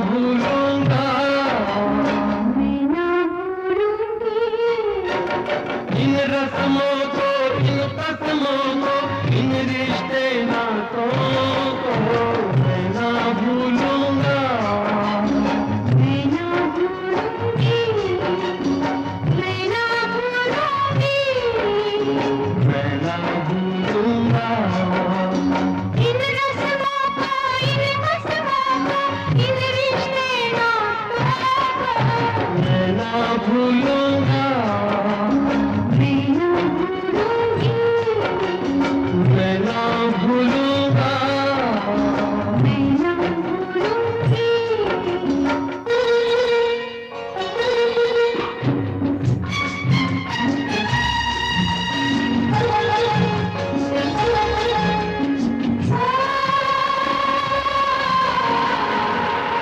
भूलूंगा, मैं ना भूलूंगी इन रस्मों को, इन कसमों को, इन रिश्ते नातों को मैं ना भूलूंगा, मैं ना भूलूंगी, मैं ना भूलूंगी मैं ना भूलूंगा इन रस्मों को, इन कसमों को, इन रिश्ते नातों को मैं ना भूलूंगा।